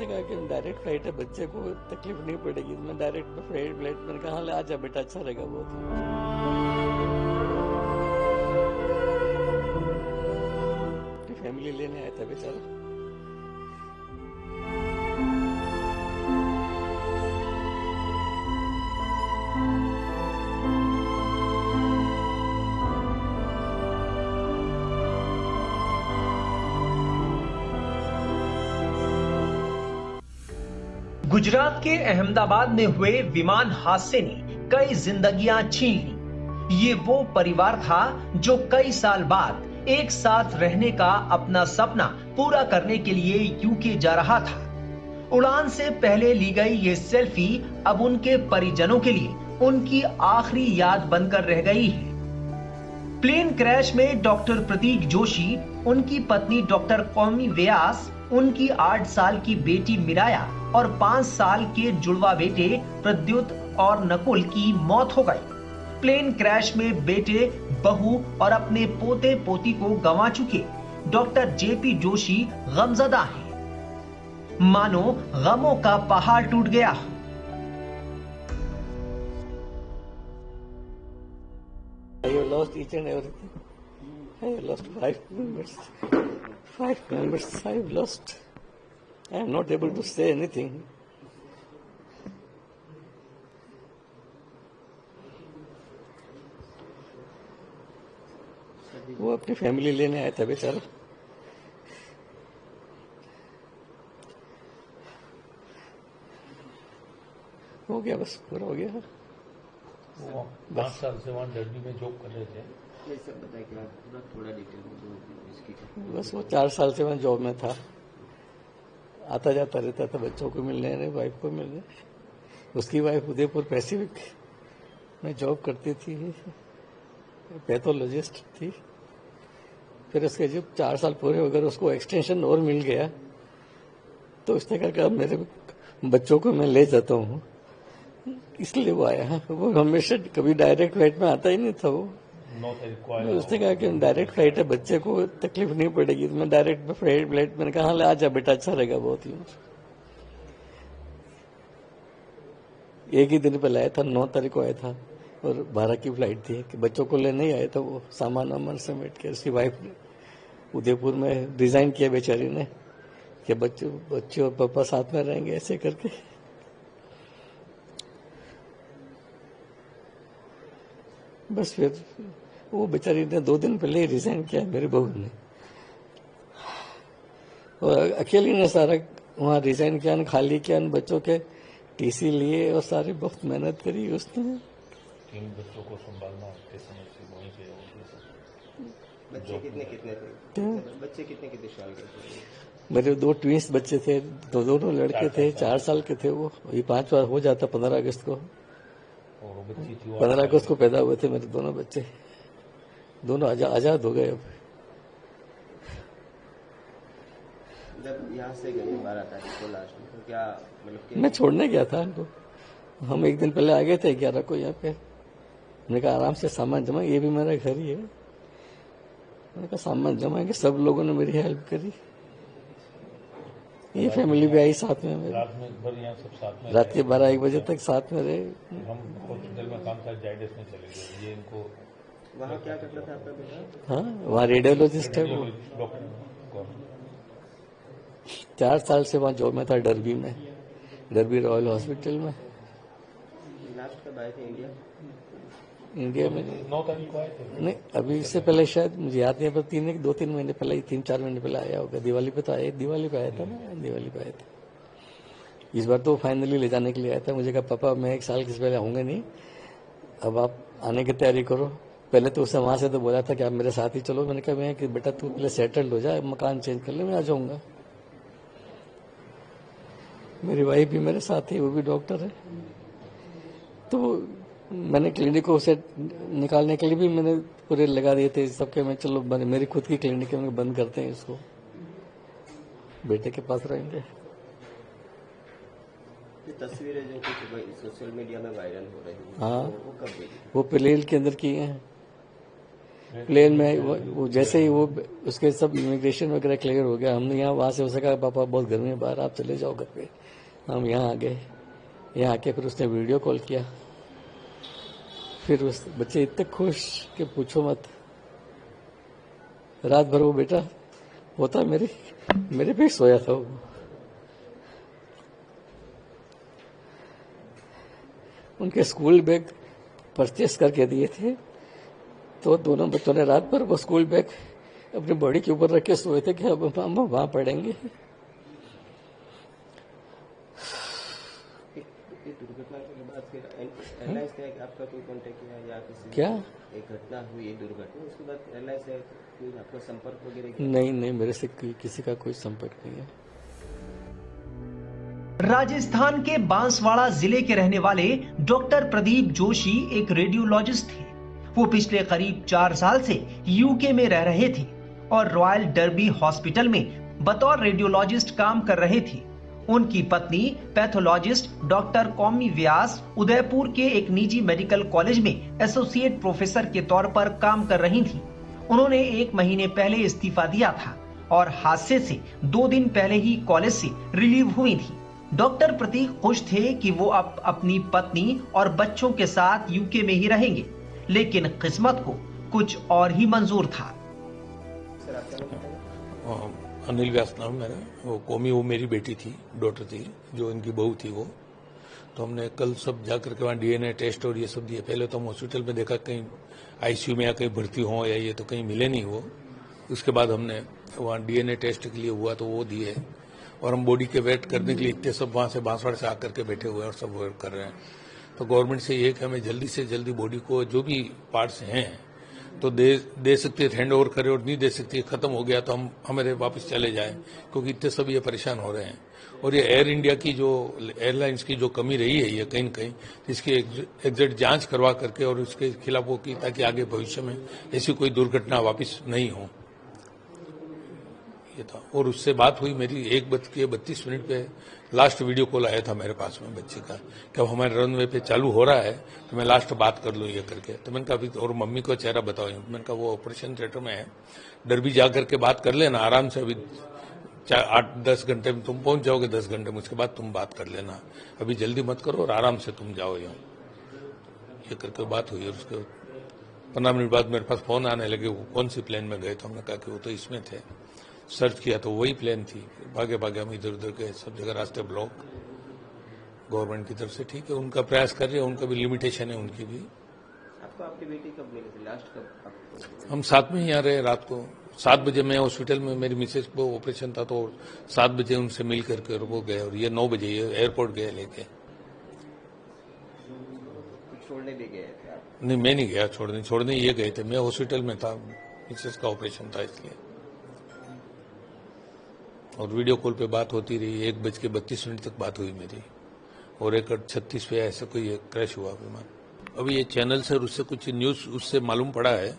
उसने कहा कि डायरेक्ट फ्लाइट है, बच्चे को तकलीफ नहीं पड़ेगी। मैं डायरेक्ट फ्लाइट मैंने कहा हाँ, आ जा बेटा, अच्छा रहेगा बहुत। फैमिली लेने आया था बेचारा। गुजरात के अहमदाबाद में हुए विमान हादसे ने कई जिंदगियां छीन ली। ये वो परिवार था जो कई साल बाद एक साथ रहने का अपना सपना पूरा करने के लिए यूके जा रहा था। उड़ान से पहले ली गई ये सेल्फी अब उनके परिजनों के लिए उनकी आखिरी याद बनकर रह गई है। प्लेन क्रैश में डॉक्टर प्रतीक जोशी, उनकी पत्नी डॉक्टर कौमी व्यास, उनकी 8 साल की बेटी मिराया और 5 साल के जुड़वा बेटे प्रद्युत और नकुल की मौत हो गई। प्लेन क्रैश में बेटे, बहू और अपने पोते पोती को गंवा चुके डॉक्टर जेपी जोशी गमजदा हैं। मानो गमों का पहाड़ टूट गया। I have lost each and everything. I have lost 5 members. 5 members I have lost. I am not able to say anything. वो अपनी फैमिली लेने आया था बेचारा। हो गया, बस पूरा हो गया। वो 5 साल से वहाँ डर्बी में जॉब कर रहे थे। ये सब बताइए कि थोड़ा डिटेल में इसकी। बस वो 4 साल से मैं जॉब में था, आता जाता रहता था बच्चों को मिलने, वाइफ को मिलने। उसकी वाइफ उदयपुर पैसिफिक में जॉब करती थी, पैथोलॉजिस्ट थी। फिर उसके जब 4 साल पूरे हो गए, उसको एक्सटेंशन और मिल गया, तो उसने कहा मेरे बच्चों को मैं ले जाता हूँ, इसलिए वो आया। वो हमेशा कभी डायरेक्ट फ्लाइट में आता ही नहीं था। वो उसने कहा कि डायरेक्ट फ्लाइट है, बच्चे को तकलीफ नहीं पड़ेगी। मैं डायरेक्ट फ्लाइट मैंने कहा हाँ, आ जा बेटा, अच्छा रहेगा बहुत ही। एक ही दिन पहले आया था, 9 तारीख को आया था और 12 की फ्लाइट थी कि बच्चों को लेने ही आया था। वो सामान वामान समेट के उसकी वाइफ ने उदयपुर में डिजाइन किया बेचारी ने कि बच्चे और पापा साथ में रहेंगे, ऐसे करके। बस फिर वो बेचारी ने 2 दिन पहले ही रिजाइन किया, मेरी बहू ने। और अकेली ने सारा वहाँ रिजाइन किया, खाली किया, बच्चों के टीसी लिए और सारी बहुत मेहनत करी उसने। 3 बच्चों को संभालना के समय से वहीं पे बच्चे कितने थे? बच्चे कितने साल के थे? मेरे 2 ट्विंस बच्चे थे, दोनों लड़के थे, 4 साल के थे। वो ये 5 बार हो जाता 15 अगस्त को। 15 अगस्त को पैदा हुए थे मेरे दोनों बच्चे, दोनों आजाद हो गए। अब जब यहाँ से गए 12 तारीख को लास्ट में, तो क्या मतलब मैं छोड़ने गया था उनको। हम एक दिन पहले आ गए थे 11 को यहाँ पे। मैंने कहा आराम से सामान जमा, ये भी मेरा घर ही है। मैंने कहा सामान जमाएंगे। सब लोगों ने मेरी हेल्प करी। ये फैमिली भी आई साथ में। रात में भर यहाँ सब साथ में, रात के 12-1 बजे तक साथ में रहे। हम हॉस्पिटल में काम था, जायडस में चले गए। ये इनको वहाँ क्या करता था आपका बेटा? हाँ, वहाँ रेडियोलॉजिस्ट है वो। डॉक्टर 4 साल से वहाँ जॉब में था, डर्बी में, डर्बी रॉयल हॉस्पिटल में। लास्ट कब आए थे इंडिया में? 9 तारीख को आए थे। नहीं, अभी इससे पहले शायद मुझे याद नहीं है, पर 2-3 महीने पहले, 3-4 महीने पहले आया होगा। दिवाली पे तो आया, दिवाली पे आया था ना, दिवाली पे आया था। इस बार तो फाइनली ले जाने के लिए आया था। मुझे कहा पापा मैं 1 साल के पहले आऊंगा नहीं, अब आप आने की तैयारी करो। पहले तो उससे वहां से तो बोला था कि आप मेरे साथ ही चलो। मैंने कहा मैं कि बेटा तू पहले सेटल्ड हो जा, मकान चेंज कर ले, मैं आ जाऊंगा। मेरी वाइफ भी मेरे साथ ही, वो भी डॉक्टर है। तो मैंने क्लिनिक को उसे निकालने के लिए भी मैंने पूरे लगा दिए थे सबके। मैं चलो मेरी खुद की क्लिनिक है, मैं बंद करते हैं इसको, बेटे के पास रहेंगे। ये तस्वीरें जो कुछ सोशल मीडिया में वायरल हो रही हैं, हाँ, वो कब देखी? वो पलेल के अंदर की हैं। प्लेन में वो जैसे ही वो उसके सब इमिग्रेशन वगैरह क्लियर हो गया, हमने यहाँ वहां से उसने कहा पापा बहुत गर्मी है बाहर, आप चले जाओ घर पे। हम यहाँ आ गए, यहाँ आके फिर उसने वीडियो कॉल किया, फिर उस बच्चे इतने खुश कि पूछो मत। रात भर वो बेटा होता मेरे पे सोया था वो। उनके स्कूल बैग परचेस करके दिए थे, तो दोनों बच्चों ने रात भर वो स्कूल बैग अपनी बॉडी के ऊपर रख के सोए थे कि अब हम वहां पढ़ेंगे। दुर्घटना के बाद फिर एयरलाइंस ने आपका कोई कांटेक्ट किया या किसी क्या एक घटना हुई है दुर्घटना, उसके बाद एयरलाइंस ने कोई आपका संपर्क वगैरह? नहीं, मेरे से किसी का कोई संपर्क नहीं है। राजस्थान के बांसवाड़ा जिले के रहने वाले डॉक्टर प्रदीप जोशी एक रेडियोलॉजिस्ट थे। वो पिछले करीब 4 साल से यूके में रह रहे थे और रॉयल डर्बी हॉस्पिटल में बतौर रेडियोलॉजिस्ट काम कर रहे थे। उनकी पत्नी पैथोलॉजिस्ट डॉक्टर कौमी व्यास उदयपुर के एक निजी मेडिकल कॉलेज में एसोसिएट प्रोफेसर के तौर पर काम कर रही थी। उन्होंने 1 महीने पहले इस्तीफा दिया था और हादसे से 2 दिन पहले ही कॉलेज से रिलीव हुई थी। डॉक्टर प्रतीक खुश थे कि वो अब अपनी पत्नी और बच्चों के साथ यूके में ही रहेंगे, लेकिन किस्मत को कुछ और ही मंजूर था। अनिल व्यास नाम मेरा। वो कौमी वो मेरी बेटी थी, डॉटर थी, जो इनकी बहू थी वो। तो हमने कल सब जाकर के वहाँ डीएनए टेस्ट और ये सब दिए। पहले तो हम हॉस्पिटल में देखा कहीं आईसीयू में या कहीं भर्ती हो या ये, तो कहीं मिले नहीं वो। उसके बाद हमने वहाँ डीएनए टेस्ट के लिए हुआ तो वो दिए, और हम बॉडी के वेट करने के लिए इतने सब वहाँ से बांसवाड़ा से आकर के बैठे हुए हैं और सब वेट कर रहे हैं। तो गवर्नमेंट से ये कि हमें जल्दी से जल्दी बॉडी को जो भी पार्ट्स हैं तो दे सकती है, हैंड ओवर करे, और नहीं दे सकती है, खत्म हो गया तो हम हमारे वापस चले जाएं, क्योंकि इतने सब ये परेशान हो रहे हैं। और ये एयर इंडिया की जो एयरलाइंस की जो कमी रही है ये कहीं न कहीं, इसकी एग्जैक्ट जांच करवा करके और उसके खिलाफ वो की, ताकि आगे भविष्य में ऐसी कोई दुर्घटना वापस नहीं हो, ये था। और उससे बात हुई मेरी 1:32 पे लास्ट वीडियो कॉल आया था मेरे पास में बच्चे का, कि अब हमारे रनवे पे चालू हो रहा है तो मैं लास्ट बात कर लूँ ये करके। तो मैंने कहा अभी, और मम्मी को चेहरा बताओ। मैंने कहा वो ऑपरेशन थिएटर में है, डर्बी जा करके बात कर लेना आराम से, अभी 8-10 घंटे में तुम पहुंच जाओगे, 10 घंटे में, उसके बाद तुम बात कर लेना, अभी जल्दी मत करो और आराम से तुम जाओ यहाँ, ये करके बात हुई। और उसके 15 मिनट बाद मेरे पास फोन आने लगे, वो कौन सी प्लेन में गए। तो हमने कहा कि वो तो इसमें थे, सर्च किया तो वही प्लेन थी। भागे भागे हम इधर उधर गए, सब जगह रास्ते ब्लॉक गवर्नमेंट की तरफ से। ठीक है, उनका प्रयास कर रहे हैं, उनका भी लिमिटेशन है, उनकी भी। आपको आपकी बेटी कब मिली थी लास्ट, कब? हम साथ में ही यहाँ रहे रात को 7 बजे। मैं हॉस्पिटल में, मेरी मिसेज को ऑपरेशन था तो 7 बजे उनसे मिल करके और वो गए, और ये 9 बजे ये एयरपोर्ट गए लेके। छोड़ने भी गए थे आप? नहीं, मैं नहीं गया छोड़ने ये गए थे। मैं हॉस्पिटल में था, मिसेज का ऑपरेशन था इसलिए। और वीडियो कॉल पे बात होती रही, 1:32 तक बात हुई मेरी, और 1:36 पे ऐसे कोई क्रैश हुआ विमान। अभी ये चैनल से और उससे कुछ न्यूज उससे मालूम पड़ा है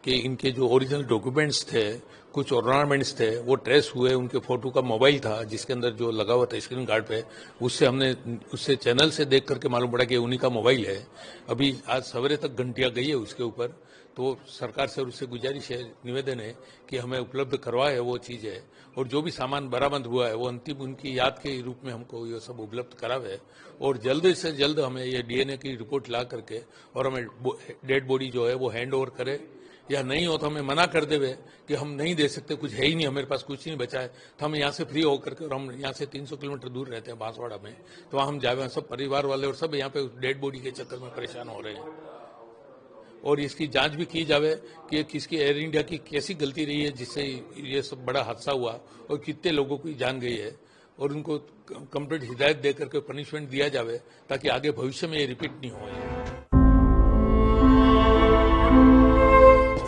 कि इनके जो ओरिजिनल डॉक्यूमेंट्स थे, कुछ ऑर्नामेंट्स थे, वो ट्रेस हुए। उनके फोटो का मोबाइल था जिसके अंदर जो लगा हुआ था स्क्रीन गार्ड पे, उससे चैनल से देख करके मालूम पड़ा कि उन्हीं का मोबाइल है। अभी आज सवेरे तक घंटियां गई है उसके ऊपर। तो सरकार से और उससे गुजारिश है, निवेदन है कि हमें उपलब्ध करवाए वो चीज है, और जो भी सामान बरामद हुआ है वो अंतिम उनकी याद के रूप में हमको ये सब उपलब्ध करावे, और जल्द से जल्द हमें ये डीएनए की रिपोर्ट ला करके और हमें डेड बॉडी जो है वो हैंड ओवर करे, या नहीं हो तो हमें मना कर देवे कि हम नहीं दे सकते, कुछ है ही नहीं, हमारे पास कुछ नहीं बचा है, तो हम यहाँ से फ्री होकर के, और हम यहाँ से 300 किलोमीटर दूर रहते हैं बांसवाड़ा में, तो वहाँ हम जावे, सब परिवार वाले और सब यहाँ पे डेड बॉडी के चक्कर में परेशान हो रहे हैं। और इसकी जांच भी की जावे कि किसकी एयर इंडिया की कैसी गलती रही है जिससे ये सब बड़ा हादसा हुआ, और कितने लोगों की जान गई है, और उनको कंप्लीट हिदायत दे करके पनिशमेंट दिया जावे, ताकि आगे भविष्य में ये रिपीट नहीं हो।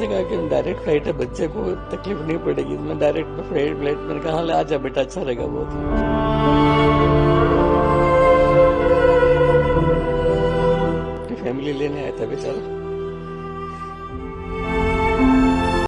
कहा कि डायरेक्ट फ्लाइट है, बच्चे को तकलीफ नहीं पड़ेगी, मैं डायरेक्ट फ्लाइट मैंने कहा हाँ आजा बेटा, अच्छा रहेगा बहुत। फैमिली लेने आया था बेचारा।